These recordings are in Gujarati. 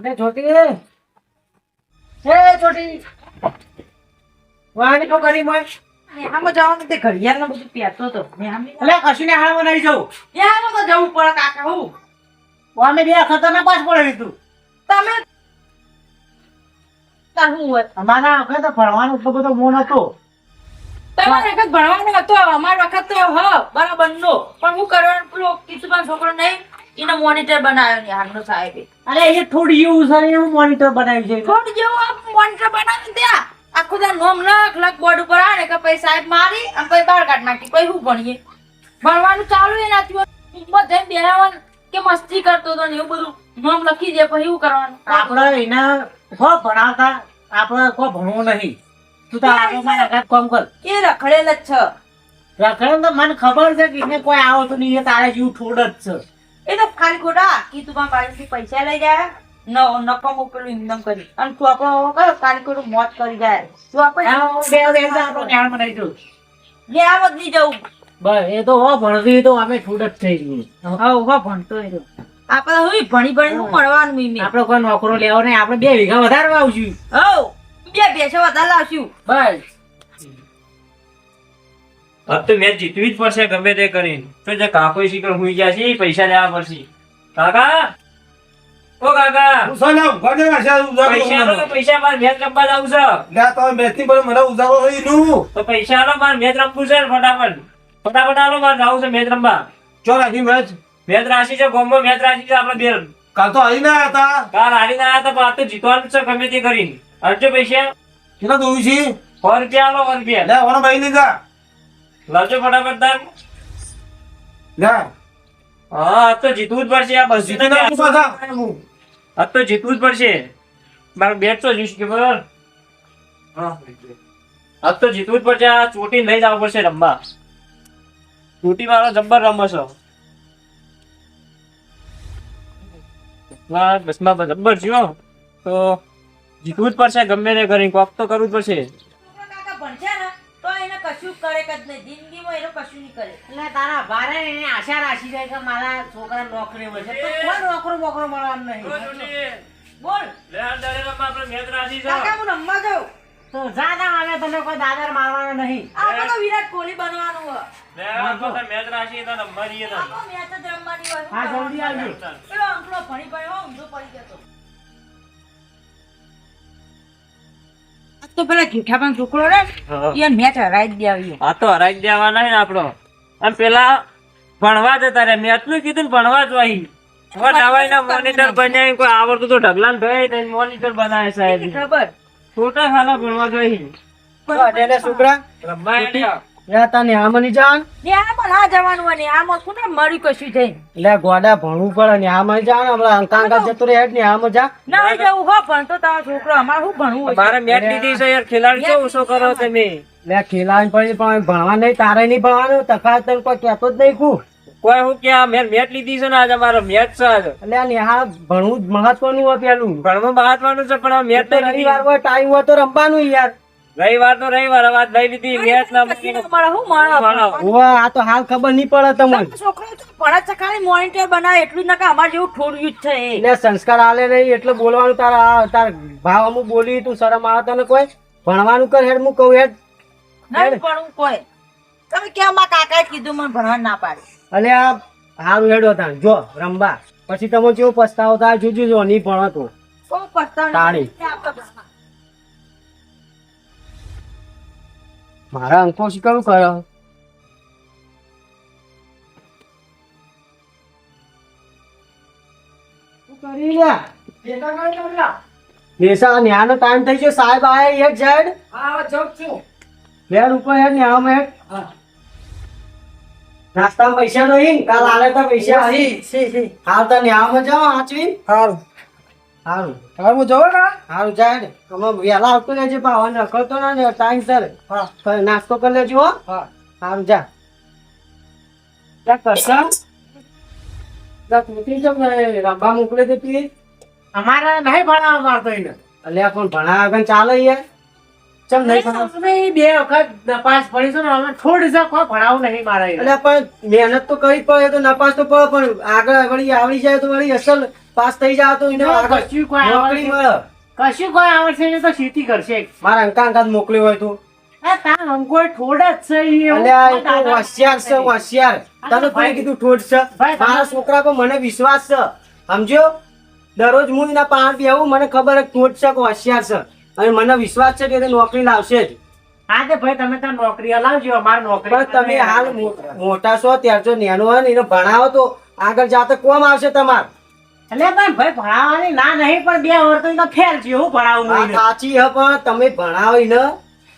छोटी छोटी વાણી તો કરી મોય આમાં જવાનું તે ઘડિયાળ ને બધું પહેરતો તો મે આમ એટલે કશું ને હાલ બનાવી જવું યાર તો જવું પડે કાકા હું વામે બે ખતરનાક પાસ પડે તું તમે તારું હોય અમારા વખત તો ભણવાનું એટલો બધો મોન હતો તમારે વખત ભણવાનું હતો અમાર વખત તો હ બરાબર નો પણ હું કરવાનું પેલો કિશુભાઈ છોકરો નહીં એને મોનિટર બનાવ્યો ને હાલનો સાહેબે અરે એ થોડી એવું છે એવું મોનિટર બનાવ્યું છે થોડી જેવું આ મોનિટર બનાવ્યું ત્યાં આખો દા નોમ લખ બોર્ડ ઉપર આને કે પછી સાહેબ મારી આમ પછી બાર કાઢ નાખી પછી હું ભણીએ ભણવાનું ચાલુ એ નાથી બધે બેહવાનું કે મસ્તી કરતો તો ને એવું બધું નોમ લખી દે પછી હું કરવાનું આપણે એના હો ભણાવતા આપણે કોઈ ભણવું નહીં તું તો આરોમાં આગળ કામ કર એ રખડેલ જ છે રખડેલ તો મને ખબર છે કે એને કોઈ આવતું નહીં એ તારે જેવું થોડ જ છે એ તો ખાલી ખોટા કી તું બાળથી પૈસા લઈ જાય નકમ પેલું ઇન્કમ કરી અને તું આપણો કયો ખાલી ખોટું મોત કરી જાય તું આપણે જ્ઞાન બનાવી દઉં જ્ઞાન જ નહીં જવું બસ એ તો હો ભણતી તો અમે થોડ જ થઈ ગયું હા હો ભણતો એ તો આપણે હવે ભણી ભણી મળવાનું મી આપણે કોઈ નોકરો લેવો નહીં આપણે 2 વીઘા વધારે વાવશું હો 2 ભેંસો વધારે લાવશું બસ अब तो मैच जीतवी ज પડશે ગમે તે કરીને તો જે કાકો શીકર હુઈ ગયા છે પૈસા લેવા પડશે કાકા ઓ કાકા ઉસાલા ગડે આશા ઉજાગરો પૈસા માર મેચ રમવા જાવ છે લે તો મેચ ની પર મને ઉજાગરો થઈ નું તો પૈસા આલો માર મેચ રમવું છે ફટાફટ આલો માર જાવ છે મેચ રમવા ચો રાખી મેચ રાશી છે ગોમમાં મેચ રાશી છે આપણે બે કાલ તો આવી ના હતા કાલ હારી ના હતા પણ આ તો જીતવાનું છે ગમે તે કરીને અડજો પૈસા કેટલા દોવી છે 100 રૂપિયા આલો 100 રૂપિયા લે ઓનો ભાઈ લઈ જા લાવજો ફટાફટ તાર લે હા તો જીતવું જ પડશે આ બસ જીતે ના પાછા આ તો જીતવું જ પડશે મારો બેટ તો જીત કે બરાબર હા આ તો જીતવું જ પડશે આ ચોટી લઈ જવું પડશે રમવા ચોટી મારો જબ્બર રમે છે વાહ બસમાં જબ્બર થયો તો જીતવું જ પડશે ગમે તે કરીને કોક તો કરવું જ પડશે કાકા ભણશે ને તો એને કશું કરે જ નહીં જિંદગીમાં એનો કશું નહીં કરે એટલે તારા ભારે એને આશા રાખી જાય કે મારા છોકરા નોકરી મળશે તો કોઈ નોકરો મળવાનું નહીં બોલ લે આ દાડે રમવા આપણે મેચ રાશી છે કાકા હું રમવા જાઉં તો જાદા આવે તને કોઈ દાદર મારવાનો નહીં આપણે તો વિરાટ કોહલી બનવાનું હોય લે આ તો મેચ રાશી તો રમવા જઈએ તો આપણે મેચ જ રમવાની હોય હા જલ્દી આવજો પેલો અંકલો ભણી હો ઊંધો પડી જતો તો પેલા ઘીઠામાં છોકરો રે ઈ મેચ હરાઈ જ દેવ્યો આ તો હરાઈ દેવાના ને આપણો અને પેલા ભણવા જતા રે મેચ નું કીધું ને ભણવા જ હોય નવાઈના મોનિટર બન્યા કોઈ આવડતું તો ઢગલાન ભાઈ ને મોનિટર બનાવે સાહેબ ખબર છોટા ખાના ભણવા જોઈએ છોકરા રમવા યા તને આમની જાન ને આ પણ આ જવાનું હોય ને આમાં શું ને મરી કશું થઈ લે ગોડા ભણવું પડે ને આમાં જાન આપડા અંકાંકા જતો રે હેડ ને આમાં જા ના જવું હો પણ તો તારો છોકરો અમાર શું ભણવું હોય મારે મેચ લીધી છે યાર ખેલાડી છો ઓછો કરો તમે લે ખેલાણ પડી પણ ભણવા નહીં તારે નહીં ભણવાનું તકા તને કોઈ કહેતો જ નહીં કુ કોઈ હું ક્યાં મેં મેચ લીધી છે ને આજે મારો મેચ છે આજે એટલે નેહા ભણવું જ મહત્વનું હોય પેલું ભણવા મહત્વનું છે પણ મેચ તો રવિવાર હોય ટાઈમ હોય તો રમવાનું યાર રવિવાર તો રવિવાર વાત લઈ લીધી મેચ ના અમારે શું માણો ઓવા આ તો હાલ ખબર નહીં પડે તમને છોકરો તો ભણે છે ખાલી મોનિટર બનાવે એટલું નકા અમાર જેવું થોડું જ છે એ એટલે સંસ્કાર આલે નહીં એટલે બોલવાનું તાર ભાવ અમુક બોલી તું શરમ આવે તને કોઈ ભણવાનું કર હેડ હું કહું હેડ નહીં ભણવું કોઈ તમે કેમ માં કાકાએ કીધું મને ભણવા ના પાડી અલે આ હારું હેડો તા જો રમવા પછી તમે કેવો પસ્તાવો થાય જોજો જો નહીં ભણો તો કોઈ પસ્તાવ તાળી. મારા અંકો શીખવું કર્યો ન્યાનો ટાઈમ થઈ ગયો સાહેબ આયા એક સાઈડ હેડ ઉપર હેડ ન્યા હેડ નાસ્તામાં પૈસા નહીં કાલ આલે તો પૈસા અહીં હાલ તો ન્યામાં જાઓ આચવી સારું હારું હવે હું જવું ને હારું જાય ને અમે વહેલા આવતો રહેજે પાવા નકળતો ના ને ટાઈમ સર હા તો નાસ્તો કરી લેજો હો હા હારું જા જા કરતા જા તૂટી જમ ને રંબા મોકલે દેતી અમારે નહીં ભણાવવા મારતો એને અલ્યા પણ ભણાવ વગર ચાલે યાર ચમ નહીં ભણાવ તમે બે વખત નપાસ પડીશું ને અમે થોડી જા કોઈ ભણાવું નહીં મારે એને. અલ્યા પણ મહેનત તો કરવી પડે તો નપાસ તો પડે પણ આગળ વળી આવડી જાય તો વળી અસલ પાસ થઈ જાવ તો એને આગળ કશું કોઈ નોકરી આવડશે મળે કશું કોઈ આવડશે નહીં તો ખેતી કરશે મારા અંકા અંકા મોકલ્યો હોય તો આ તાર અંકોય થોડા જ છે ઈ એવું. અલ્યા એ તો હોશિયાર છે હોશિયાર તને કોઈ કીધું ઠોઠ છે ભાઈ, મારા છોકરા પર મને વિશ્વાસ છે સમજ્યો દરરોજ હું એના પાણ બેહું મને ખબર છે ઠોઠ છે કે હોશિયાર છે અને મને વિશ્વાસ છે કે તે નોકરી લાવશે જ હા તે ભાઈ તમે ત્યાં નોકરી હલાવજો અમારે નોકરી પણ તમે હાલ મોટા છો ત્યાર જો નેનો હોય ને એને ભણાવો તો આગળ જાતે કોમ આવશે તમાર એટલે પણ ભાઈ ભણાવવાની ના નહીં પણ 2 વર્ષ તો એને ફેર છે હું ભણાવું આ હું એને. સાચી હે પણ તમે ભણાવો એને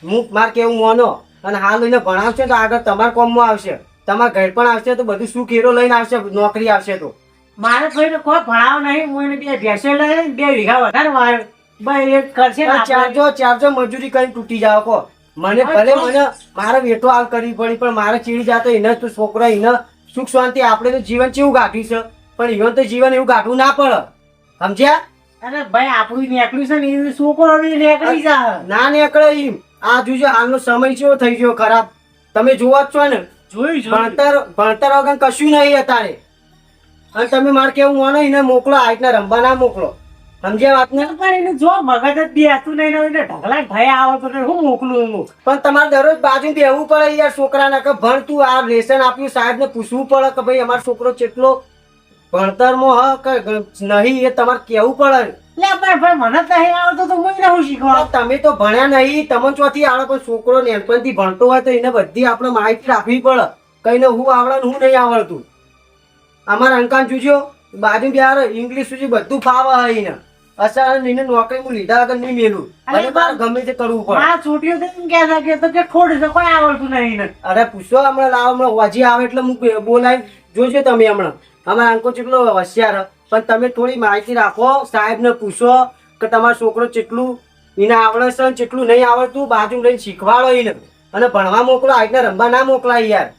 હું માર કેવું મોનો અને હાલ એને ભણાવશે તો આગળ તમારા કોમમાં આવશે તમારા ઘર પણ આવશે તો બધું સુખ હીરો લઈને આવશે નોકરી આવશે તો મારે ભાઈ ને કોઈ ભણાવ નહીં હું એને 2 ભેંસો લઈને 2 વીઘા વધારે વાવ્યો. ભાઈ એ કરશે ને આપણે. ચારજો મજૂરી કરીને તૂટી જાવ કો મને ભલે મને મારે વેઠો હાલ કરવી પડી પણ મારે ચીડી જાતો એને તો છોકરા એને સુખ શાંતિ આપણે તો જીવન કેવું ગાંઠ્યું છે પણ ઈવન તો જીવન એવું ગાંઠવું ના પડે સમજ્યા અરે ભાઈ આપણું નીકળ્યું છે ને એ છોકરો બી નીકળી જાય ના નીકળે ઈમ આ જોજો હાલનો સમય કેવો થઈ ગયો ખરાબ તમે જોવો જ છો ને જોયું ભણતર વગર કશું નહીં અત્યારે અને તમે મારે કેવું માનો એને મોકલો આ રીતના રમવા ના મોકલો સમજ્યા વાત ને પણ એને જો મગજ જ બેસતું નહીં ને એને ઢગલા થયા આવતો ને હું મોકલું હું પણ તમારે દરરોજ બાજુ બેહવું પડે યાર છોકરાને કે ભણ તું આ લેસન આપ્યું સાહેબ ને પૂછવું પડે કે ભાઈ અમારો છોકરો કેટલો ભણતરમાં હ કે નહીં એ તમારે કેવું પડે લે પણ ભાઈ મને તો નહીં આવતો તો હું એને હું શીખવાડું. તમે તો ભણ્યા નહીં તમને ચોથી આવડે પણ છોકરો નાનપણથી ભણતો હોય તો એને બધી આપણે માહિતી રાખવી પડે કઈને હું આવડે ને હું નહીં આવડતું અમારા અંકાન જોજો બાજુ બિહાર ઇંગ્લિશ સુધી બધું ફાવે હે એને અસર એને નોકરી હું લીધા વગર નહીં મેલું અરે અને મારે ગમે તે કરવું પડે મારા છોટીઓ તો એમ કહેતા કે તો કે થોડી છે કોઈ આવડતું નહીં એને. અરે પૂછો હમણાં લાવો હમણાં વાજી આવે એટલે હું બોલાવી જોજો તમે હમણાં અમારા અંકો કેટલો હોશિયાર હે. પણ તમે થોડી માહિતી રાખો સાહેબને પૂછો કે તમારો છોકરો કેટલું એને આવડે છે ને કેટલું નહીં આવડતું બાજુ લઈને શીખવાડો એને અને ભણવા મોકલો આ રીતના રમવા ના મોકલાય યાર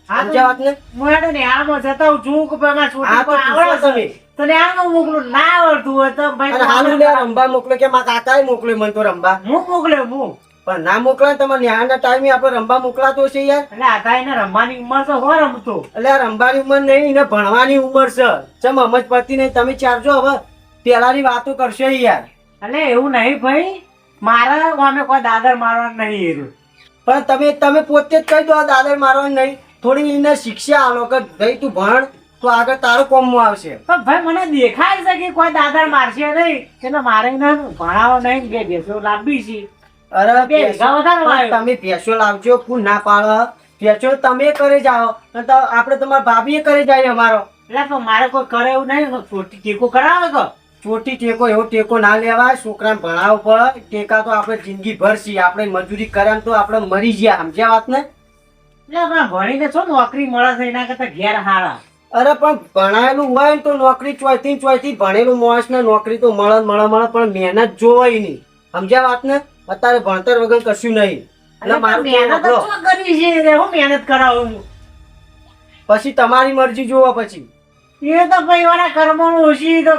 હા તો સમજ્યા વાત ને હું એને નેહાળમાં જતા હું જોઉં કે ભાઈ મારા હા છોટી તો કોઈ પૂછો આવડે તમે છે તો નેહાળમાં મોકલું ના આવડતું હોય તો ભાઈ અને હાલ હું લ્યા રમવા મોકલે કે મારા કાકાએ મોકલ્યો મને તો રમવા હું મોકલ્યો હું પણ ના મોકલાય તમારે ન્યાયના ટાઈમે આપણે રમવા મોકલાતો છે યાર એટલે આ તાઈને રમવાની ઉંમર તો હો રમતો એટલે આ રમવાની ઉંમર નહીં એને ભણવાની ઉંમર છે ચમ સમજ પડતી નહીં તમે ચારજો હવે પેલાની વાતો કરશો યાર એટલે એવું નહીં ભાઈ મારા ગામે કોઈ દાદર મારવાનું નહીં એરું. પણ તમે પોતે જ કહી દો આ દાદર મારવાનું નહીં થોડી એને શિક્ષા આલો કે ભાઈ તું ભણ તો આગળ તારો કોમમાં આવશે પણ ભાઈ મને દેખાય છે કે કોઈ દાદર મારશે નહીં એટલે મારે એને ભણાવો નહીં 2 ભેંસો લાવવી છે. અરે 2 વીઘા વધારે વાવ્યો. તમે ભેંસો લાવજો ફૂલ ના પાડો ભેંસો તમે કરે જાઓ અને આપણે તમારા ભાભીએ કરે જાય અમારો એટલે તો મારે કોઈ કરે એવું નહીં છોટી ટેકો કરાવે તો ચોટી ટેકો એવો ટેકો ના લેવાય છોકરાને ભણાવવો પડે ટેકા તો આપણે જિંદગી ભર છીએ આપણે મજૂરી કર્યા તો આપણે મરી ગયા સમજ્યા વાત ને એટલે પણ ભણીને શું નોકરી મળે છે એના કરતા ઘેર હારા. અરે પણ ભણાયેલું હોય ને તો નોકરી ચોયથી ભણેલું માણસને નોકરી તો મળે પણ મહેનત જોવાય નહીં સમજ્યા વાત ને અત્યારે ભણતર વગર કશું નહીં એટલે મારું મહેનત જ કેવું શું કરવી છે રે, હું મહેનત કરાવું છું. પછી તમારી મરજી જોવો પછી એ તો ભાઈ વાળા કર્મનું ઓછી તો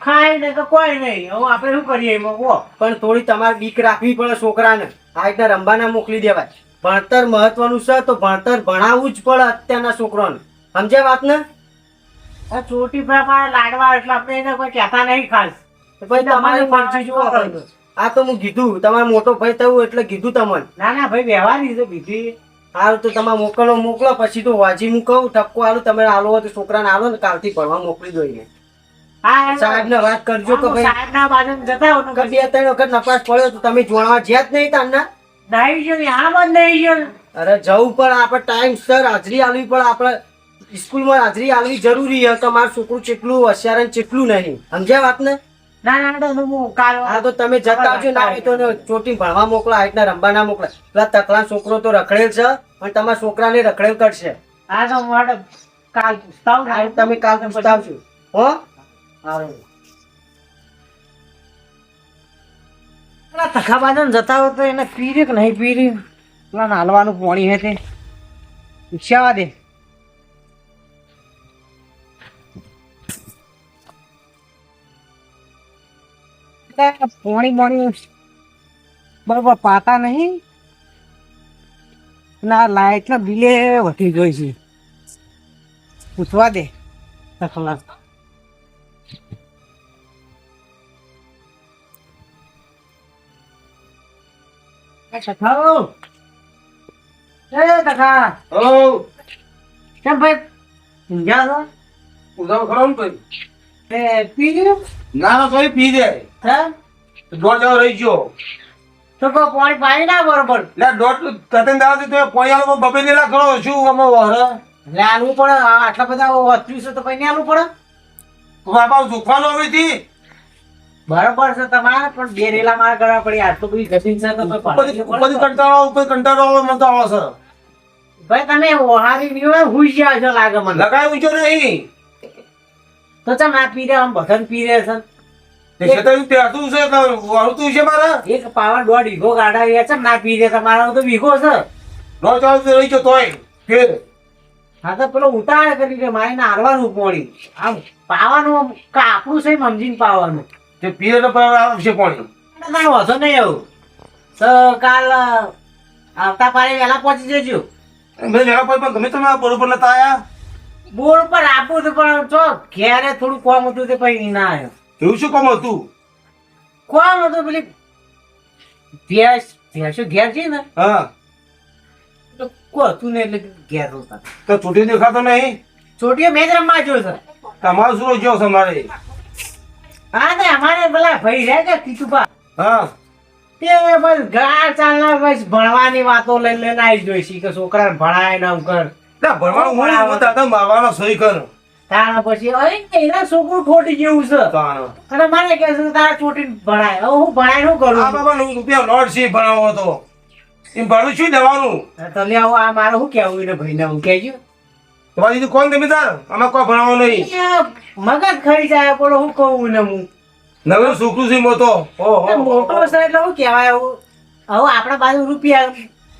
ખાય ને કે કોઈ નહીં હવે આપણે શું કરીએ એમાં કહો. પણ થોડી તમારે બીક રાખવી પડે છોકરાને આ રીતના રમવાના મોકલી દેવાય ભણતર મહત્વનું છે તો ભણતર ભણાવવું જ પડે અત્યારના છોકરાને સમજ્યા વાત ને આ ચોટી ભાઈ મારા લાડવા એટલે આપણે એને કોઈ કહેતા નહીં ખાસ. ભાઈ તમારી મરજી જોવો ના આ તો હું કીધું તમારે મોટો ભાઈ થયું એટલે કીધું તમને ના ભાઈ વ્યવહાર છે બીજી. હાલ તો તમે મોકલો પછી તો વાજી હું કહું ઠપકો આલું તમે આલો હોય તો છોકરાને આલો ને કાલથી ભણવા મોકલી દો એને હા સાહેબ ને વાત કરજો કે ભાઈ સાહેબ ના બાજુ જતા હોય કે 2-3 વખત નપાસ પડ્યો તો તમે જોણવા જ્યાં જ નહીં તારના નહીં છે ને આમ જ નહીં છે. અરે જવું પણ આપણે ટાઈમ સર હાજરી આલવી પડે આપણે સ્કૂલમાં હાજરી આલવી જરૂરી છે તમારું છોકરું કેટલું હોશિયાર અને કેટલું નહીં સમજ્યા વાત ને ના હું કાલ હા તો તમે જતા આવજો ના હોય તો ચોટી ભણવા મોકલા આ રીતના રમવા ના મોકલા પેલા તકલા છોકરો તો રખડેલ છે પણ તમારા છોકરાને રખડેલ કરશે આ તો મારે કાલ પૂછતા આવું ને. આ તમે કાલ પૂછતા આવજો હો હારું. પેલા તખાબાજન જતા હોય તો એને પી રે કે નહીં પી રે પેલા નાલવાનું પાણી હે તે પૂછ્યા દે. પાણી બરોબર પાતા નહીં ના લાઈટ ના બિલે વધી ગઈ છે પૂછવા દે તખલા. તખાઓ એ તખા ઓ કેમ ભાઈ ઊંઘ્યા છો? ઉધાવ ખરો ને ભાઈ તે પી ગયો ના તો પી દે હે દોઢ જાવ રહી ગયો તો કોઈ પાણી પાણી ના બરોબર એટલે દોઢ તતન દાવ તો પોયાલો બબે ને લાખો શું અમે વર એટલે આલવું પડે આટલા બધા વધ્યું છે તો કઈ આલવું પડે બાપા દુખવાનો આવી હતી બરોબર છે તમારે પણ બે રેલા મારે કરવા પડી આટલું બધી ઘસી છે તો ઉપર કંટાળો આવે મને તો આવે છે ભાઈ તમે ઓહારી ની હુઈ ગયા છો લાગે મને લગાય ઊંચો નહીં તો ચમ આ પી રે આમ બધન પી રે છે તે છતાં પેટું છે કે વળતું છે મારા એક પાવર દોઢ વીઘો ગાડા રહ્યા છે ના પી રે તમારો તો વીઘો છે નો ચાલ રહી ગયો તોય ફેર હા તો પેલો ઉતાર કરી દે મારે ને હારવાનું પોણી આમ પાવાનું કાપડું છે સમજીને પાવાનું તે પીરે તો આવશે પાણી ના વાંધો નહીં આવું તો કાલ આવતા પારે વહેલા પહોંચી જજો મેં લેવા પણ ગમે તમે બરોબર નતા આયા બોર પર આપું તો પણ જો ઘેરે થોડું કોમ હતું તે પછી ના આવ્યો એવું શું કામ હતું કોમ હતું પેલી ભેંસો ઘેર છે ને હા તો કો હતું ને એટલે ઘેર હતા તો છૂટી દેખાતો નહીં છોટીઓ મેચ રમવા જો છે તમારું શું જો છે મારે હા તે અમારે પેલા ભાઈ રહે કે કીધું હા તે બસ ગાળ ચાલના બસ ભણવાની વાતો લઈ લઈને આવી જોઈશી કે છોકરાને ભણાય ના કર ના ભણવાનું હું દાદા મારવાનો સહી કર તારા પછી એના છોકરું ખોટી જેવું છે અને મને કહે છે તારા ચોટી ભણાય હવે હું ભણાય શું આ કરું બાબા રૂપિયા નોટ છે ભણાવો તો એમ ભણું શું દેવાનું તમે આવો આ મારે શું કેવું એને ભાઈને હું કહેજો તમારી દીદી કોણ તમે તાર આમાં કોઈ ભણાવો નહીં મગજ ખરી જાય બોલો હું કહું ને હું નવું છોકરું છે મોટો મોટો છે એટલે શું કહેવાય એવું હવે આપણા બાજુ રૂપિયા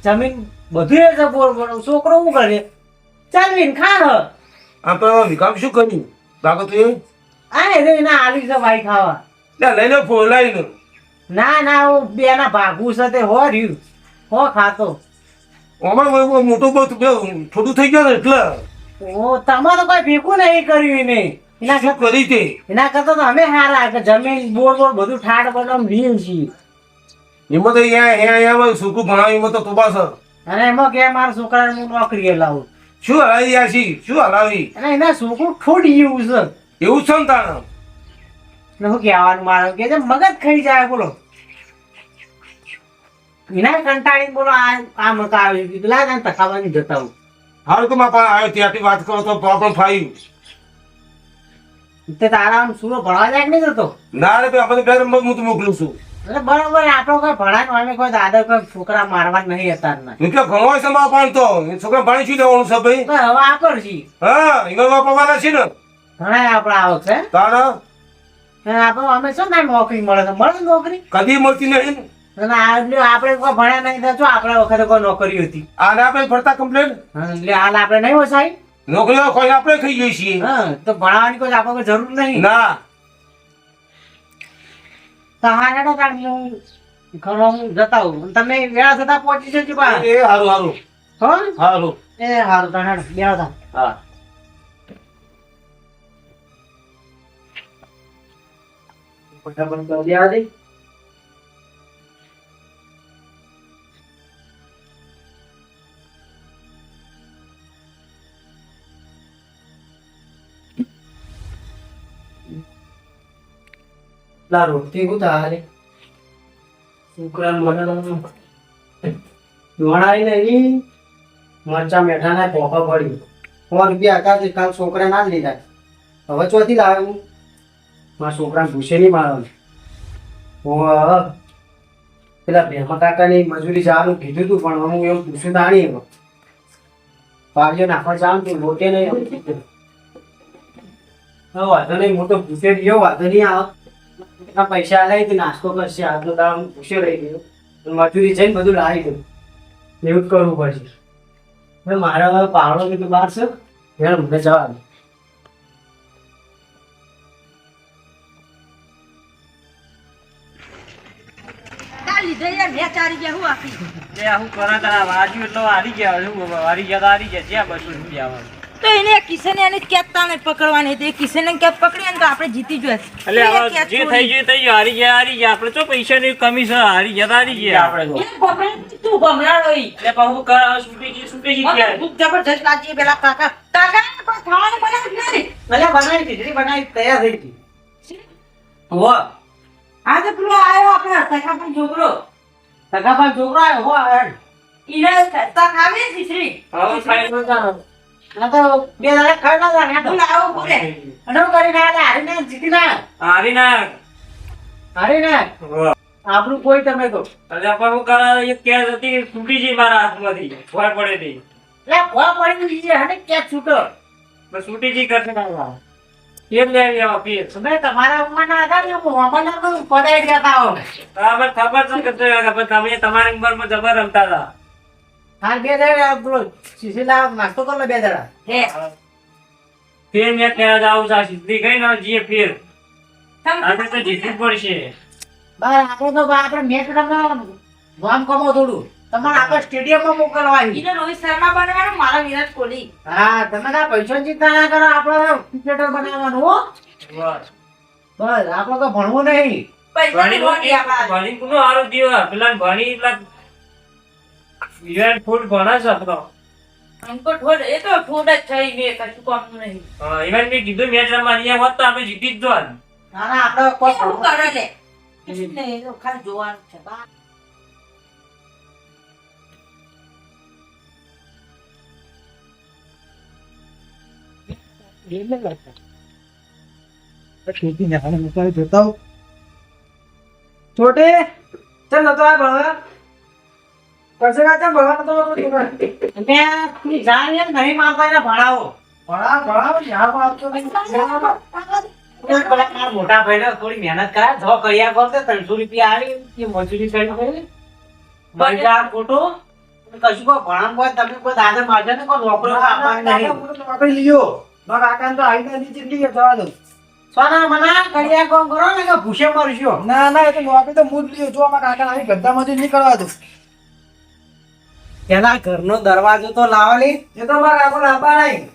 જમીન બધું છે બોર બોર છોકરો શું કરે ચાલવીને ખા હ આપણે વિકામ શું કર્યું બાકી તું આ રે ના આલી છે ભાઈ ખાવા ત્યાં લઈ લો ફોન લઈને ના ના હું બે ના ભાગું છે તે હો રહ્યું હો ખાતો અમારે મોટું બહુ થોડું થઈ ગયું ને એટલે ઓ તમારે કોઈ ભેગું નહીં કર્યું એને એના શું કરી તે એના કરતા તો અમે હારા કે જમીન બોર બોર બધું ઠાડ બનાવ રીલ છીએ એમાં તો અહીંયા છોકરું ભણાવ્યું એમાં તો તોબા છે અને એમાં કે મારા છોકરાને હું નોકરી લાવું શું હલાવી રહ્યા છી શું હલાવી અને એના છોકરું ખોડી જેવું છે એવું છે ને તાણ એટલે શું કહેવાનું મારે કે મગજ ખાઈ જાય બોલો એના કંટાળી બોલો આ મકા આવી કીધું લાગે તકાવાની જતા હું હારું તો મારા પાસે આવ્યો ત્યાંથી વાત કરો તો પ્રોબ્લેમ ફાયું તે તારા આમ સુરો ભણવા જાય કે નહીં જતો ના રે ભાઈ આપણે બે હું તો મોકલું છું એટલે બરોબર આપણો કોઈ ભણાય અમે કોઈ દાદા કોઈ છોકરા મારવા નહીં અત્યારના રૂપિયા ઘણો હોય છે મારા પાસે તો એ છોકરા ભણી શું લેવાનું છે ભાઈ તો હવે આપણ છીએ હા એમાં વાપરવાના છે ને ઘણા આપણા આવક છે તારા અને આપણે અમે શું ના નોકરી મળે તો મળે નોકરી કદી મળતી નહીં ને અને આપણે કોઈ ભણ્યા નહીં તો શું આપણા વખતે કોઈ નોકરી હતી આને આપણે ફરતા કમ્પ્લેન એટલે હાલ આપણે નહીં વસાય નોકરીઓ કોઈ આપણે ખાઈ જઈએ છીએ હા તો ભણાવવાની કોઈ આપણે કોઈ જરૂર નહીં ના તમારે તો કાંઈ હું ઘણો હું જતા હું તમે વેળા થતા પહોંચી જજો બા એ હારું હારું હો હારું એ હારું તને બેડા થા હા ફટાફટ કરી દેવા દે લા રોટી ગુતા છોકરા વણાઈ નહીં મરચા મેઠા ના પોપા પડી 100 રૂપિયા હતા તે કાલ છોકરા ના જ લીધા હવે ચોથી લાવે હું મારા છોકરા ભૂસે નહીં મારવાનું પેલા ભેમા કાકાની મજૂરી જવાનું કીધું તું પણ હું એવું પૂછ્યું તાણી પાવજો નાખવા જાવ તો મોટે નહીં હવે વાંધો નહીં મોટો ભૂસે રહ્યો વાંધો નહીં આવે એટલા પૈસા લઈ તો નાસ્તો કરશે આજનો દાડો હું ભૂસે રહી ગયો મજૂરી જઈને બધું લાવી દઉં એવું જ કરવું પડશે હવે મારે હવે પાવડો કીધું બહાર છે યાર મને જવા દે લીધે યાર મેચ હારી ગયા હું આખી લે હું કરા તારા વાજ્યું એટલે હારી ગયા શું હારી ગયા તો હારી ગયા જ્યાં 200 રૂપિયા આવે તો એને કિશન એને કેતા ને પકડવાની હતી કિશન ને કેપ પકડી ને તો આપણે જીતી જોઈએ એટલે હવે જે થઈ ગયું થઈ ગયું હારી ગયા આપણે તો પૈસાની કમી છે હારી ગયા તો હારી ગયા આપણે તું ભમરાડો ઈ એટલે પાછું કર છૂટી ગયા ખૂબ જબરજસ્ત લાગી પેલા કાકા કાકા કોઈ ખાવાનું બનાવ્યું જ નહીં ભલે બનાવી ખીચડી બનાવી તૈયાર થઈ ગઈ હો આ તો પેલો આવ્યો આપણે સખા પણ છોકરો સગાભાઈ છોકરો આવ્યો હો હેડ ઈને સસ્તા ખાવે ખીચડી હવે ખાઈ લો જાનો આ તો બે દાડા ખાઈ ના જાય તું લાવો બોલે અડો કરી ના હારીને જીતી ના હારી ના હારીને આપણું કોઈ તમે તો એટલે આપણે હું કરા એક કેસ હતી છૂટી ગઈ મારા હાથમાંથી ખબર પડે હતી લે ભવા પડી ગઈ છે હને ક્યાં છૂટો બસ છૂટી ગઈ કરશે ના કેમ લે આવ્યા પીર તમે તમારા ઉંમરના હતા ને હું ઉંમરના તો પડાઈ ગયા હો બરાબર ખબર છે કે તમે તમારી ઉંમરમાં જબર રમતા હતા હાલ બે દાડા પેલો શીશીલા નાસ્તો કર લે બે દાડા હે ફેર મેં ત્યાં જાઉં છું સીધી ગઈ ને જીએ ફેર તમ આપણે તો જીતવું પડશે બહાર આપણે તો આપણે મેચ રમવા ગામ કમો થોડું તમારે આપણે સ્ટેડિયમમાં મોકલવાની ઈને રોહિત શર્મા બનવાનો મારા વિરાટ કોહલી હા તમે ના પૈસા ચિંતા ના કરો આપણે ક્રિકેટર બનાવવાનું હો બસ બસ આપણે તો ભણવું નહીં પૈસા ની ભણી રોટી આપણા ભણી કોનો હારો દીવા પેલા ભણી પેલા વિરાટ ફૂલ ભણા છે આપણો અંકો ઠોડ એ તો ઠોડ જ થઈ મે કશું કામનું નહીં ઇવન મેં કીધું મેચ રમવા અહીંયા હોત તો આપણે જીતી જ જોત ના ના આપણે કોઈ શું કરે લે કશું નહીં એ તો ખાલી જોવાનું છે બા છોટે ચલ નતો આ ભણવા કશે કાચા ભણવા નતો તમે તું જાણીએ નહીં મારતા એને ભણાવો ભણાવો યાર આપતો નહીં મોટા ભાઈને થોડી મહેનત કરાય જો કર્યા કરતે 300 રૂપિયા આવી કે મજૂરી કરી મજા ખોટો કશું કોઈ ભણાવ કોઈ તમે કોઈ દાદા મારજો ને કોઈ નોકરી આપવાની નહીં નોકરી લ્યો મારા કાકાને તો આવી નથી ચીટલી જવા દો સોના મના કર્યા કોમ કરો ને કે ભૂસે મરશો ના ના એ તો નોકરી તો હું જ લ્યો જો અમારા કાકા આવી ગદ્દા મજૂરી નહીં કરવા દઉં પેલા ઘરનો દરવાજો તો લાવો લે એ તો મારા કાકો લાંબા નહીં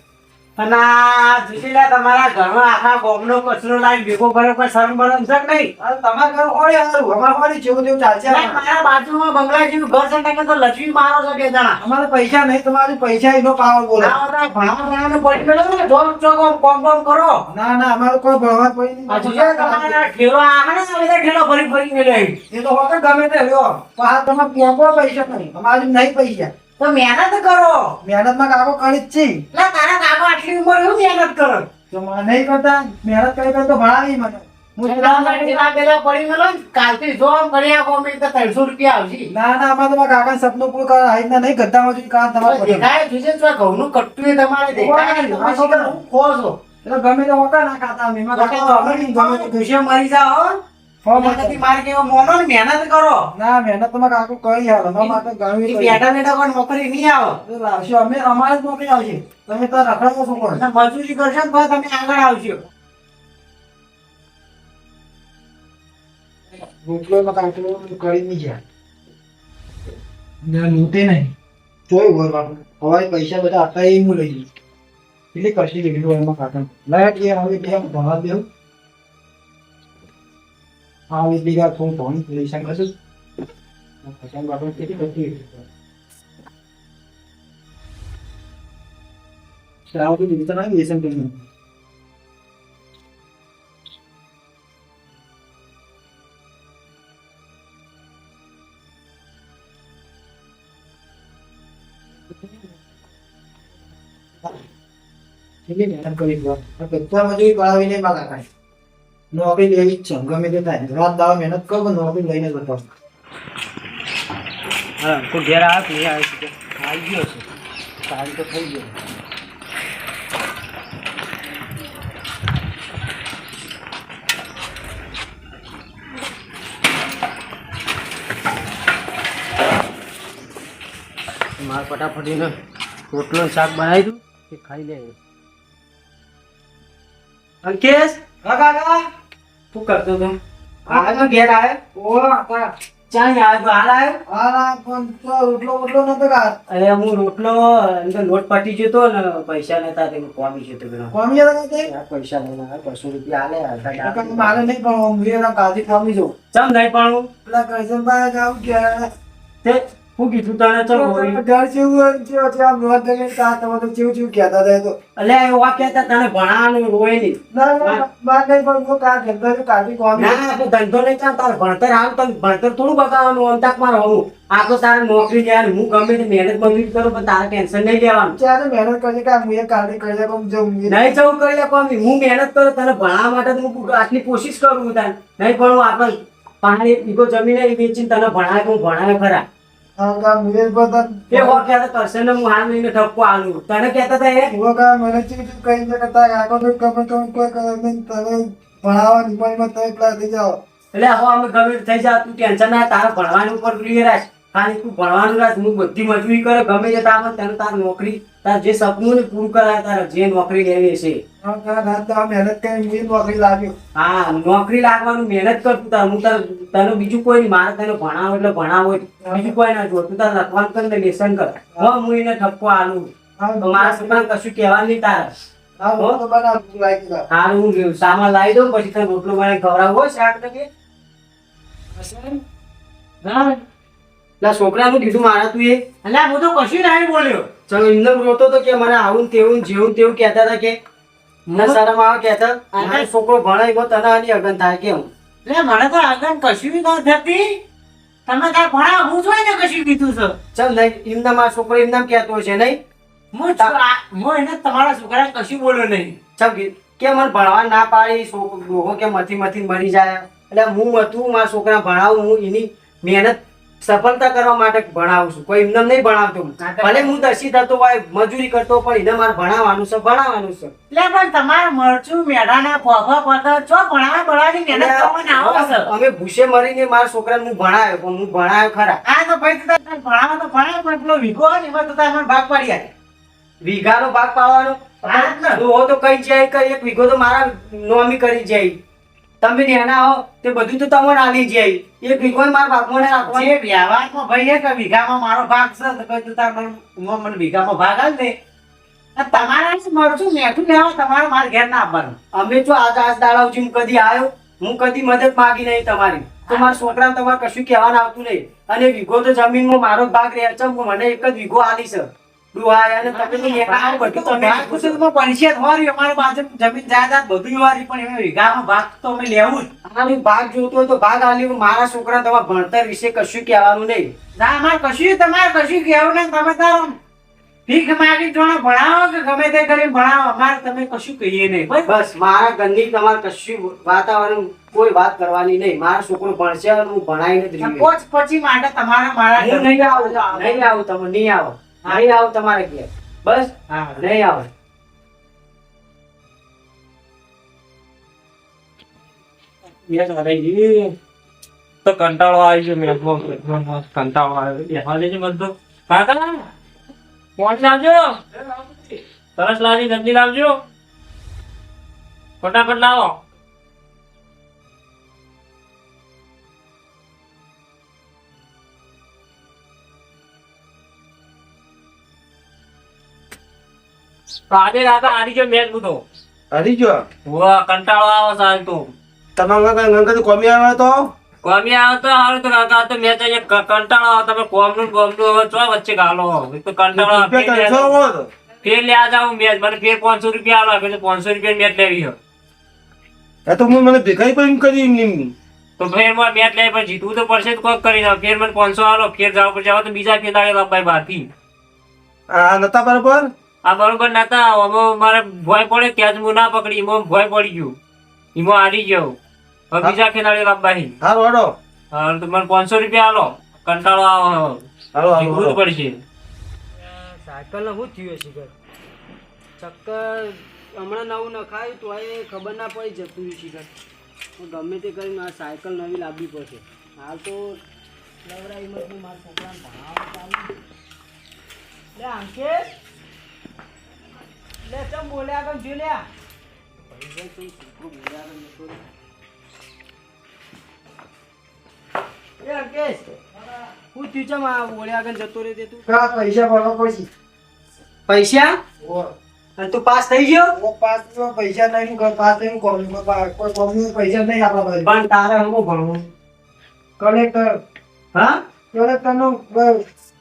અને આ જોશીલા તમારા ઘરમાં આખા બોમ્બનો કચરો લાઈન ભેગો કર્યો કોઈ શરમ બરમ છે કે નહીં આ તમારા ઘર હોય સારું અમારા હોય જેવું તેવું ચાલશે ના, મારા બાજુમાં બંગલા જેવું ઘર છે તમે તો લક્ષ્મી મારો છો બે જણા અમારે પૈસા નહીં તમારે પૈસા એનો પાવર બોલો ના હોતા ભણવાનું પડી ગયેલું ને જોબ ચોક કોમ કોમ કરો ના ના અમારે કોઈ ભણવા કોઈ આ જોશીલા તમારા ઠેલો આવે ને આ બધા ઠેલો ભરી ભરી ગયેલો છે. એ તો હોતે ગમે તે લ્યો પણ આ તમારે પોકો પૈસા નહીં અમારે નહીં પૈસા તો મહેનત કરો મહેનતમાં કાકો કરી જ છે લા તારા કાકો આટલી ઉંમર એવું મહેનત કરો તો મને નહીં કરતા મહેનત કરી તો ભણાવી મને હું ઠેલા પેલા પડી ગયેલો ને, કાલથી જો આમ કરી આપો અમે તો 300 રૂપિયા આવશે ના ના અમારે તમારા કાકા સપનું પૂરું કરવા આવી રીતના નહીં ગદ્દામાં જોઈ કામ તમારે પડે. દેખાય જોશે તો આ ઘઉંનું કટ્ટું એ તમારે દેખાય ને, તમે શું કરો? ખો છો. એટલે ગમે તે હોતા ના ખાતા અમે એમાં કાકા અમે નહીં ગમે તે દુશ્મન મરી જાઓ હો. હો, મહેનતથી મારે કેવો મોનો ને મહેનત કરો ના મહેનત તમારા કાકો કરી હાલ અમારા માટે ઘણી એ બેઠા બેઠા કોઈ નોકરી નહીં આવે લાવશે અમે અમારે જ નોકરી આવશે તમે તો રખડો શું કરો અને મજૂરી કરશો ને તો તમે આગળ આવશો રોટલો એમાં કાકો કરી નહીં જાય ને લૂંટે નહીં તોય બોલ બાપુ હવે પૈસા બધા આટલા એ હું લઈ જઈશ એટલે કશી લીધું એમાં કાકા લાઈટ એ હવે બે ભણવા દેવું હા એક બીજા થોડું ભણી પૈસા કરશું પૈસા બાપુ કેટલી બધી શ્રાવતી દીધી તો ના વ્યસન કર્યું મહેનત કરી બધા મજૂરી પડાવીને મારા કાકા નોકરી લેવી જ છે ગમે તે થાય રાત દાડો મહેનત કરો પણ નોકરી લઈને બતાવો હા કોઈ ઘેર આવે કે આવી ગયો છે ટાઈમ તો થઈ ગયો. મારે ફટાફટ એને રોટલો ને શાક બનાવી દઉં એ ખાઈ લે. અંકેશ કાકા શું કરતો હતો? આ ઘેર આવે ઓ કાકા ચાલ યાર બહાર આવ્યો. આ પણ તો રોટલો નતો કા અરે હું રોટલો અંદર લોટ પાટી ગયો તો ને પૈસા નતા તે કોમી છે તો પેલો કોમી જતા તે પૈસા લઈને આવ્યો. 200 રૂપિયા આલે કાકા મારે નહીં પણ હું એના કાજી કોમી જો ચમ નહીં પણ પેલા કરજનભાઈ જાવ કે તે હું કીધું તને ચમ હોઈ ઘર જેવું છે આમ રોજ ગમે તા તમે તો ચેવું કહેતા હતા તો અલે એવા કહેતા તને ભણાવવાનું રોય નહીં. ના બાર નહીં પણ હું કા ઘર કાજી કોમી ના તું ધંધો નહીં ચાલ તારે ભણતર હાલ તને ભણતર થોડું બતાવવાનું અંતાક માં રહું આ તો તારે નોકરી લેવાની હું ગમે તે મહેનત મજૂરી કરું પણ તારે ટેન્શન નહીં લેવાનું. ચાલે મહેનત કરજે કે હું એ કાઢી કરી શકું જો નહીં જવું કરી કોમી હું મહેનત કરું તને ભણાવવા માટે તો હું આટલી કોશિશ કરું હું તને નહીં ભણવું આપણે પાણી ઈગો જમીને એ વેચીને તને ભણાવે હું ભણાવે ખરા હા કા મુજે બતા એ હો કહેતા કરશે ને હું હાલ લઈને ઠપકો આલું તને કહેતા હતા એ वो का मैंने चीज कहीं से करता है आको तो कम कोई कर नहीं तने बढ़ावा निपाई मत तो प्ला दे जाओ એટલે હવે અમે ગમે તે થઈ જા તું ટેન્શન ના તારે ભણવાનું ઉપર ક્લિયર રાખ ખાલી તું ભણવાનું રાખ હું બધી મજૂરી કરે ગમે તે તારે તને તાર નોકરી તાર જે સપનું ને પૂરું કરાય તારે જે નોકરી લેવી છે हां का रात तो मेहनत कहीं मिल नौकरी लागी હા નોકરી લાગવાનું મહેનત કર તું તાર હું તાર તને બીજું કોઈ નહીં મારે તને ભણાવો એટલે ભણાવો જ. બીજું કોઈ ના જો તું તાર લખવાનું કર ને લેસન કર હવે હું એને ઠપકો આલું તો મારા છોકરાને કશું કહેવાનું નહીં તારે हां वो तो बना लागी का હારું હું સામાન લાવી દઉં પછી તને રોટલો બનાવી ખવડાવવો હોય શાક તો કે લા છોકરાનું કીધું મારા તું એ અલ્યા હું તો કશું નહીં બોલ્યો ચલો એમને રોતો તો કે મને આવું ને તેવું ને જેવું ને તેવું કહેતા હતા કે મને શરમ આવે કહેતા મારો છોકરો ભણાય ગયો તને આની અગન થાય કેમ એટલે મને તો અગન કશું ન થતી તમે કાંઈ ભણાવ હું જોઈ ને કશું કીધું છે ચલ નહીં એમના મારો છોકરો એમના કહેતો છે નહીં હું એને તમારા છોકરા કશું બોલ્યો નહીં ચમ કે મને ભણવા ના પાડી છોકરો કે મથી મરી જાય એટલે હું હતું મારા છોકરા ભણાવું હું એની મહેનત સફળતા કરવા માટે ભણાવું છું કોઈ એમને નહીં ભણાવતો ભલે હું દસી થતો હોય મજૂરી કરતો પણ એને મારે ભણાવવાનું છે એટલે પણ તમારે મરચું મેઢાના પોફા પોતા ચો ભણાવવાની મહેનત કરવાની આવો છે અમે ભૂસે મરીને મારા છોકરાને હું ભણાવ્યો પણ હું ભણાવ્યો ખરા હા તો ભાઈ તને ભણાવવા તો ભણાવ પણ પેલો વીઘો હોય ને એમાં તો તારે મને ભાગ પાડી આલે વીઘાનો ભાગ પાડવાનો તો કઈ જાય કે એક વીઘો તો મારા નોમી કરી જાય તમે નેના હો તે બધું તો તમને આલી જાય એક વીઘો મારા બાપોને રાખવાનો જે વ્યવહારમાં ભાઈ એક વીઘામાં મારો ભાગ છે તો કઈ તું તાર મને વીઘામાં ભાગ આલ દે તમારા મરચું મેઠું લેવા તમારે મારા ઘેર ના આવવાનું અમે જો આજ દાડા સુધી હું કદી આવ્યો હું કદી મદદ માંગી નહીં તમારી તો મારા છોકરાને તમારે કશું કહેવાનું આવતું નહીં અને વીઘો તો જમીનમાં મારો જ ભાગ રહે છે મને એક જ વીઘો આલી છે ભાગ જોતો હોય તો ભાગ આલી મારા છોકરા તમારા ભણતર વિશે કશું કહેવાનું નહીં ના અમારે કશું તમારે કશું કહેવું નહીં તમે તારો ભીખ માગી જોડે ભણાવો કે ગમે તે કરીને ભણાવો અમારે તમે કશું કહીએ નહીં બસ મારા ઘરની તમારે કશું વાતાવરણ કોઈ વાત કરવાની નહીં મારો છોકરો ભણશે અને હું ભણાવીને પછી માટે તમારે મારા નહીં આવું તમે નહીં આવો નહીં આવો તમારે ઘેર બસ નહીં આવો તો કંટાળો આવી ગયો મેં કંટાળો આવ્યો એમાં લેજે બધું કાકા કોણ લાવજો સરસ લાવી જલ્દી લાવજો ફટાફટ લાવો આજે રાતા હારી ગયો મેચ બધો હરી ગયો વાહ કંટાળો આવે સાહેબ તો તમારા ગંગા કોમી આવે તો કોમી આવે તો હારું તો કાકા તો મેચ કંટાળો આવે તમે કોમનું હવે ચો વચ્ચે ગાલો તો કંટાળો આવે ફેર લે આ જાવ મેચ મને ફેર 500 રૂપિયા આલો એટલે 500 રૂપિયા મેચ લેવી હો એ તો મને ભેગાઈ પણ કરી એમની તો ફેર માં મેચ લે પણ જીતવું તો પડશે તો કોક કરી નાખ ફેર મને 500 આલો ફેર જાવ પર જાવ તો બીજા ખેલાડી લાવવાય બહારથી આ નતા બરાબર આ બરોબર નતા હવે મારે ભય પડે ત્યાં જ હું ના પકડી એમાં ભય પડી ગયું એમાં હારી ગયો હવે બીજા ખેલાડી લાવવાય હારો હારો હા તો મને 500 રૂપિયા આલો કંટાળો આવે હાલો જીતવું જ પડશે સાયકલને શું થયું હશે ઘર ચક્કર હમણાં નવું નખાયું તો એ ખબર ના પડી જતું હશે ઘર ગમે તે કરીને આ સાયકલ નવી લાવવી પડશે હાલ તો લવરાઈમાં મારા છોકરાને ભણાવવા ચાલુ લે અંકેશ લે ચમ બોલ્યા આગળ જો લ્યા પૈસા તું છોકરો બોલ્યા આગળ નતો રે. એ અંકેશ હું થયું ચમ આ બોલ્યા આગળ જતો રે તે તું પૈસા ભરવા પડશે પૈસા અને તું પાસ થઈ ગયો પાસ પૈસા નહીં પાસ નહીં કોઈ કોમનું પૈસા નહીં આપવા પાસે પણ તારે હું ભણવું કલેક્ટર હા કલેક્ટર નું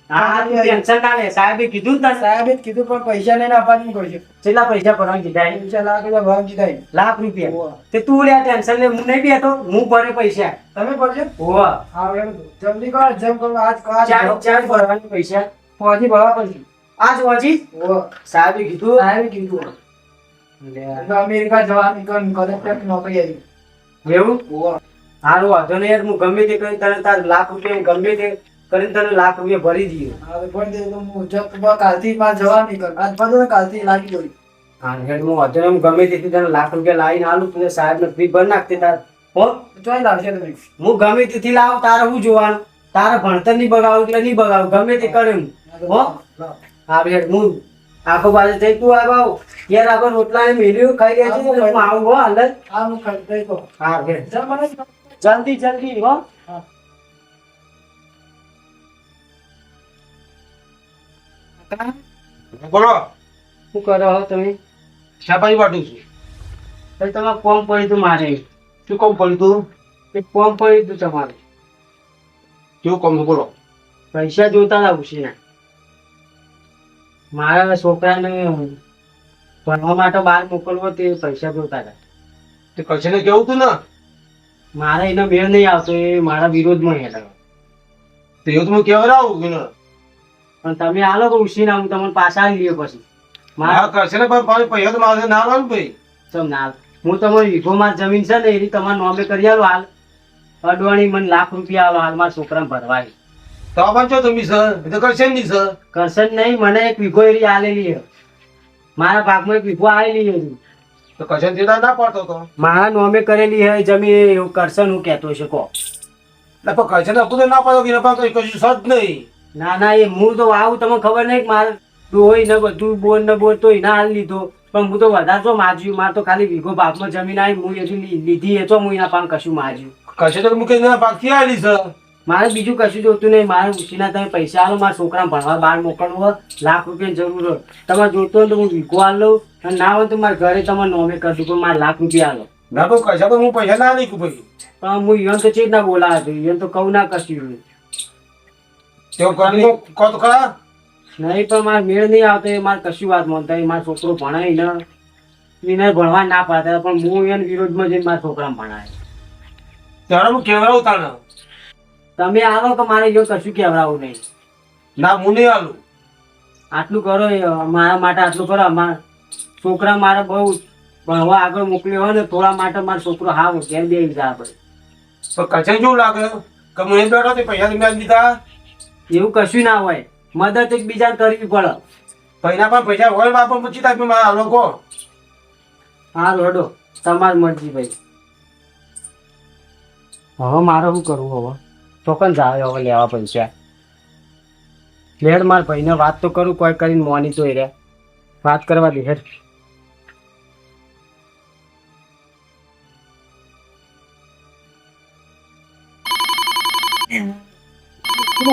હા તું ટેન્શન ના લે સાહેબે કીધું ને તને સાહેબે જ કીધું પણ પૈસા નહીં આપવાનું કરશે કેટલા પૈસા ભરવા કીધા એ? પૈસા લાખ રૂપિયા ભાવ કીધા લાખ રૂપિયા તે તું લે ટેન્શન લે હું નહીં બેઠો હું ભરે પૈસા તમે પડશે હોવા હા જલ્દી કર જેમ કરો આજ ચાર ચાર ભરવાના પૈસા પહોંચી ભરવા પડશે આજ વાંચી સાહેબે કીધું સાહેબે કીધું લે, અમેરિકા જવાની કલેક્ટર નોકરી આવી એવું હારું વાંધો નહીં યાર હું ગમે તે કરીને તને તાર લાખ રૂપિયા હું ગમે તે કરીને તને લાખ રૂપિયા ભરી દઈએ હવે પણ તે તો હું કાલથી માં જવા નહીં કર આજ બધું કાલથી લાગી ગઈ હા હેડ હું વાંધો નહીં હું ગમે તેથી તને લાખ રૂપિયા લાવીને આલું તું સાહેબને ફી ભરી નાખતી તાર હો ચોઈ લાવશે તમે હું ગમે તેથી લાવું તારે હું જોવાનું તારે ભણતર નહીં બગાવું એટલે નહીં બગાવું ગમે તે કરે હું હો હા હેડ હું આખો બાજુ જઈ તું આવ યાર આગળ રોટલા ને મેલ્યું ખાઈ રહ્યા છે હું આવું હો હાલ જ. આ હું ખાઈ તો હા હેડ જમ મને જલ્દી જલ્દી હો બોલો શું કરો હો તમે શાપાઈ વાટું છું ભાઈ તમારે કોમ પડ્યું તું મારે શું કામ પડ્યું તું એક કોમ પડ્યું તું તમારે કેવું કામ છે બોલો પૈસા જોતા હતા ઉછીના મારા છોકરાને ભણવા માટે બહાર મોકલવો તે પૈસા જોતા હતા તે કશે ને કેવું તું ને મારે એનો મેળ નહીં આવતો એ મારા વિરોધમાં હેઠળ તો એવું તો હું કેવડાવું કે ના પણ તમે આલો કે ઉછીના હું તમને પાછા આવી લઈએ પછી હા મારા કરશે ને પણ પૈસા તો મારે ના આવવાનું ભાઈ ચમ ના હું તમારી વીઘો માર જમીન છે ને એની તમારે નોમે કરી આલો હાલ અડવાણી મને લાખ રૂપિયા આલો હાલ મારા છોકરાને ભરવાય તો આવવાનું છો તમે સર એ તો કરશે નહીં સર કરશન નહીં મને એક વીઘો એરી આલેલી છે મારા ભાગમાં એક વીઘો આવેલી છે તો કશે દેતા ના પડતો તો મારા નોમે કરેલી છે જમીન એવું કરશન હું કહેતો છે કો એટલે પણ કશે ને હતું તો ના પડતો કે એના પાસે કશું સજ નહીં ના ના એ હું તો આવું તમને ખબર નહીં કે મારે ડોહી ને બધું બોર ને બોર તો એના હાલ લીધો પણ હું તો વધારે તો માજ્યું મારે તો ખાલી વીઘો ભાગમાં જમીન આવી હું હજુ લીધી એ તો હું એના પાસે કશું માજ્યું કશે તો મૂકી ના પાકથી આવેલી સર મારે બીજું કશું જોતું નહીં મારે ઉછીના તમે પૈસા આલો મારા છોકરાને ભણવા બહાર મોકલવો હોય, લાખ રૂપિયાની જરૂર હોય તમારે જોતો હોય તો હું વીઘો આલ લઉં અને ના હોય તો મારા ઘરે તમારે નોમે કરી દઉં પણ મારે લાખ રૂપિયા આલો ના તો કશા તો હું પૈસા ના નહીં ભાઈ પણ હું ઈવન તો ચેત ના બોલાવે છે ઈવન તો કહું ના કશું તેઓ કરી કહો તો ખરા નહીં પણ મારે મેળ નહીં આવતો એ મારે કશું વાત માનતા મારો છોકરો ભણાય ને એને ભણવા ના પાડતા પણ હું એને વિરોધમાં જઈને મારા છોકરાને ભણાય ત્યારે હું કેવડાવું તાને તમે આવો કે મારે જો કશું કહેવડાવું નહીં ના હું નહીં આલું આટલું કરો મારા માટે આટલું કરો અમારા છોકરા મારે બહુ ભણવા આગળ મોકલ્યો હોય ને થોડા માટે મારો છોકરો હા ઘેર દે જાય આપણે તો કશે કેવું લાગે કે હું એ બેઠો તે પૈસા તમે આલી દીધા એવું કશું ના હોય મદદ એકબીજાને કરવી પડે પૈસા પણ પૈસા હોય બાપા પૂછી તા મારા હાલો કહો હા રોડો તમારી મરજી ભાઈ હવે મારે શું કરવું હવે ચોકન જાવે હવે લેવા પૈસા લેડ માર ભાઈને વાત તો કરું કોઈ કરીને મોની તો રે વાત કરવા દે હેડ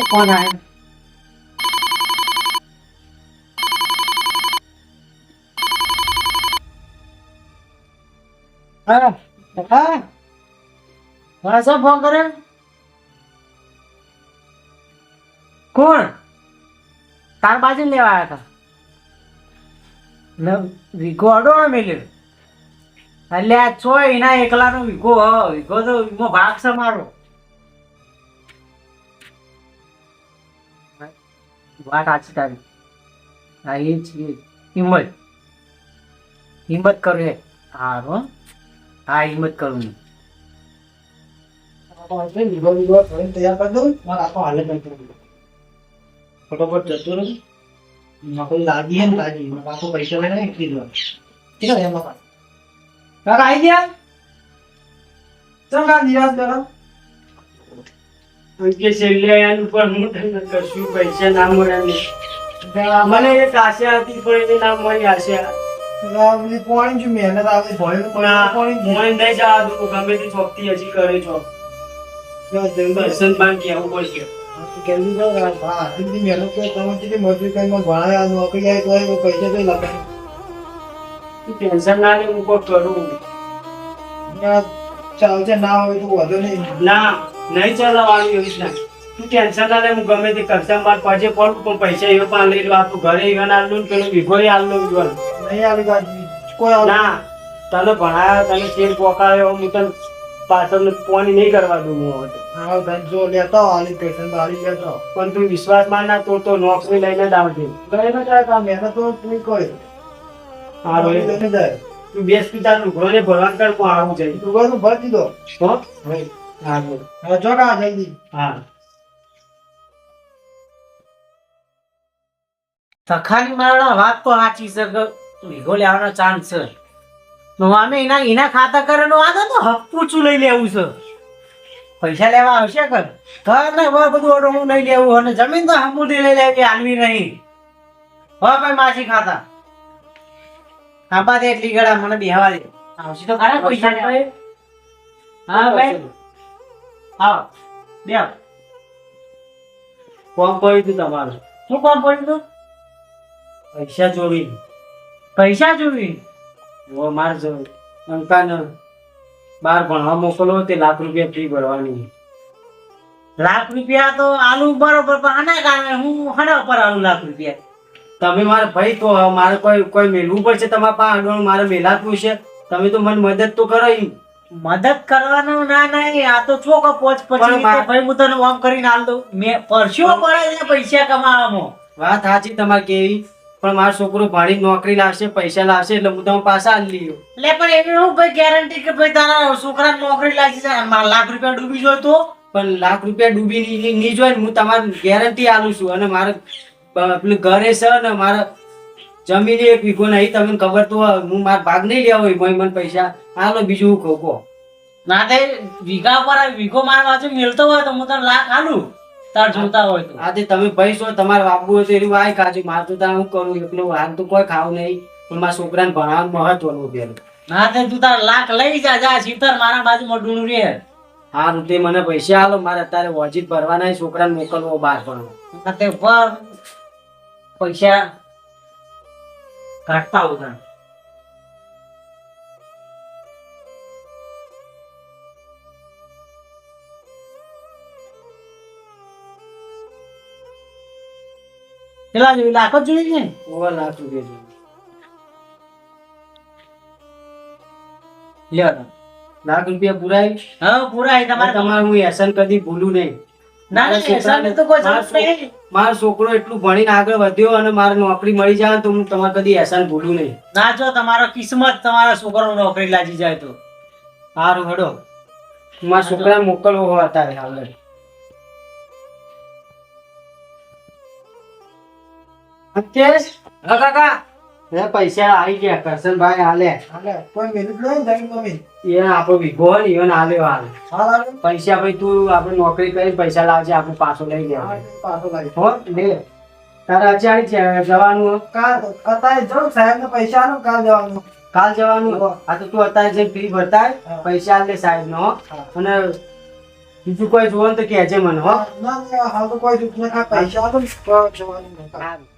કોણ આવ્યો હા હા મારા શું ફોન કરે કોણ તાર બાજુ લેવા આવ્યા હતા વીઘો અડો ને મેલ્યો એટલે આ છો એના એકલાનો વીઘો વીઘો તો એનો ભાગ છે મારો વાત સાચી તારી હા એ જ હિંમત કરું હે હારો હા હિંમત કરું હું તૈયાર કરી દઉં મારા આખો હાલે ફટોફટ જતો રહે નોકરી લાગી હે ને લાગી બાપુ પૈસા લઈને એકલી દો ઠીક છે બાપા કાકા આવી ગયા ચમ કા દિવસ દરો અંકે છેલ્લે આનું પણ હું તમને કશું પૈસા ના મળ્યા નહીં. મને એક આશા હતી પણ એ ના મળી આશા. રાવલી પાણી જો મહેનત આવે ભોય પણ આ મને નહીં જવા દઉં, ગમે તે ચોકથી હજી કરે છો. દર્શન બાન કહેવું પડશે. કેલ્લી જો હા આટલી મહેનત કરે તમે કેટલી મજૂરી કરીને ભણાયા નોકરી આવી તો પૈસા તો લખે તું ટેન્શન ના લે, હું કોઈ કરું. ચાલશે ના હોય તો વધુ નહીં ના નહીં ચલાવવાનું એવી રીતના. તું ટેન્શન ના લે, હું ગમે તે ખર્ચા માર પાછે પડું પણ પૈસા એવો પાન લઈ લો. તું ઘરે ઈવન આલું ને પેલું વિઘોય આલું ઈવન. નહીં આવી ગાડી કોઈ આવે ના તને ભણાયા, તને તેલ પોકાયો, હું તને પાછળ પોણી નહીં કરવા દઉં હું હવે તો. હા ધનજો લેતા આલી પેશન બારી લેતા પણ તું વિશ્વાસમાં ના તો નોકરી લઈને જ આવજે. ગઈ ન જાય કામ મહેનત તો તું કોઈ હારું એ. લઈને જાય તું બેસ પિતા લુગડોને ભરવાન કર, હું આવું જઈ. તું ગયું ભરી દીધો હો ભાઈ હારું. હવે જો કા જલ્દી હા તખાની મારા વાત તો સાચી છે કે વીઘો લેવાનો ચાન્સ છે. અમે એના ખાતા કરેલો વાંધો તો હપ્પુચું લઈ લેવું છે. પૈસા લેવા આવશે કર ઘર ને ઘર બધું ઓઢવું નહીં લેવું અને જમીન તો હમુડી લઈ લેવી, આલવી નહીં. હવે ભાઈ માછી ખાતા ખાપા દે એટલી ગળા મને બેહવા દે. આવશે તો ખરા પૈસા લેવા. હા ભાઈ આવો બે કોમ પડ્યું તું તમારું. શું કામ પડ્યું તું? પૈસા ચોરી. પૈસા જોવી ઓ માર જો અંકાને બહાર ભણવા મોકલો, તે લાખ રૂપિયા ફી ભરવાની. ₹1,00,000 તો આલુ બરોબર, પણ આના કારણે હું હણા ઉપર આલુ ₹1,00,000. તમે મારા ભાઈ તો હવે મારે કોઈ મેળવું પડશે તમારા પાસે અડવાનું, મારે મેલાતું છે. તમે તો મને મદદ તો કરો. ઈ મદદ કરવાનું ના નહીં, આ તો ચોક પોચ પણ પછી ભાઈ હું તને ઓમ કરીને આલ દઉં. મેં પરસ્યો પડે છે પૈસા કમાવામાં. વાત સાચી તમારે કેવી, પણ મારો છોકરો ભણી નોકરી લાવશે, પૈસા લાવશે એટલે હું તમે પાછા આલી લઉં. એટલે પણ એવી હું ભાઈ ગેરંટી કે ભાઈ તારા છોકરાને નોકરી લાગી જાય, મારા ₹1,00,000 ડૂબી જાય તો? પણ ₹1,00,000 ડૂબી નહીં જોઈ ને હું તમારી ગેરંટી આલું છું. અને મારે પેલું ઘરે છે ને મારે જમીન 1 વીઘો નહીં, તમને ખબર તો હોય. હું મારા ભાગ નહીં લેવો હોય, ભાઈ મને પૈસા હાલો, બીજું હું ખોખો. ના તે વીઘા પર વીઘો મારા બાજુ મેળતો હોય તો હું તને લાખ આલું, તાર જોતા હોય તો. આજે તમે ભાઈ છો, તમારે વાપવું હોય તો એનું વાય ખાજો. મારે તો ત્યાં હું કરું એકલું, હાલ તો કોઈ ખાવું નહીં, પણ મારા છોકરાને ભણાવવાનું મહત્વનું પેલું. ના તે તું તાર લાખ લઈ જા સીતર મારા બાજુમાં ડુંગળી રે. હારું તે મને પૈસા આલો, મારે અત્યારે વોજીત ભરવાના, છોકરાને મોકલવો બહાર ભણવા. ના તે પર પૈસા કાઢતા હોતા. કેટલા જોઈ? લાખ જ જોઈ ને? ઓવર લાખ રૂપિયા જોઈએ. લ્યો તો. લાખ રૂપિયા પુરાય. હા પૂરા એ તમારે તમારે હું એહસાન કદી ભૂલું નહીં. ના ના એસાને તો કોઈ જરૂર નહીં. મારો છોકરો એટલું ભણીને આગળ વધ્યો અને મારે નોકરી મળી જાય તો હું તમારે કદી એહસાન ભૂલું નહીં. ના જો તમારો કિસ્મત તમારા છોકરો નોકરી લાગી જાય તો. સારું હેડો, મારા છોકરાને મોકલવો હોય અત્યારે આગળ. અત્યારે હા કાકા, એ પૈસા આવી ગયા કરશનભાઈ હાલે. હાલે કોઈ મહેનત નહીં જમીન જમીન એને આપણો વીઘો હોય ને એને હાલ્યો હાલ. હાલ હાલ પૈસા ભાઈ તું આપણે નોકરી કરીને પૈસા લાવજે, આપણે પાછો લઈ ગયા. પાછો લાવી હો લે તારે અચાડી છે જવાનું? કાલ અત્યારે જો સાહેબ ને પૈસા આલો કાલ જવાનું કાલ જવાનું? આ તો તું અત્યારે જઈને ફી ભરતા પૈસા આલ દે સાહેબ નો. અને બીજું કોઈ જોવાનું તો કહેજે મને. હો ના હાલ તો કોઈ દુઃખ ના પૈસા આલો જવાનું સારું.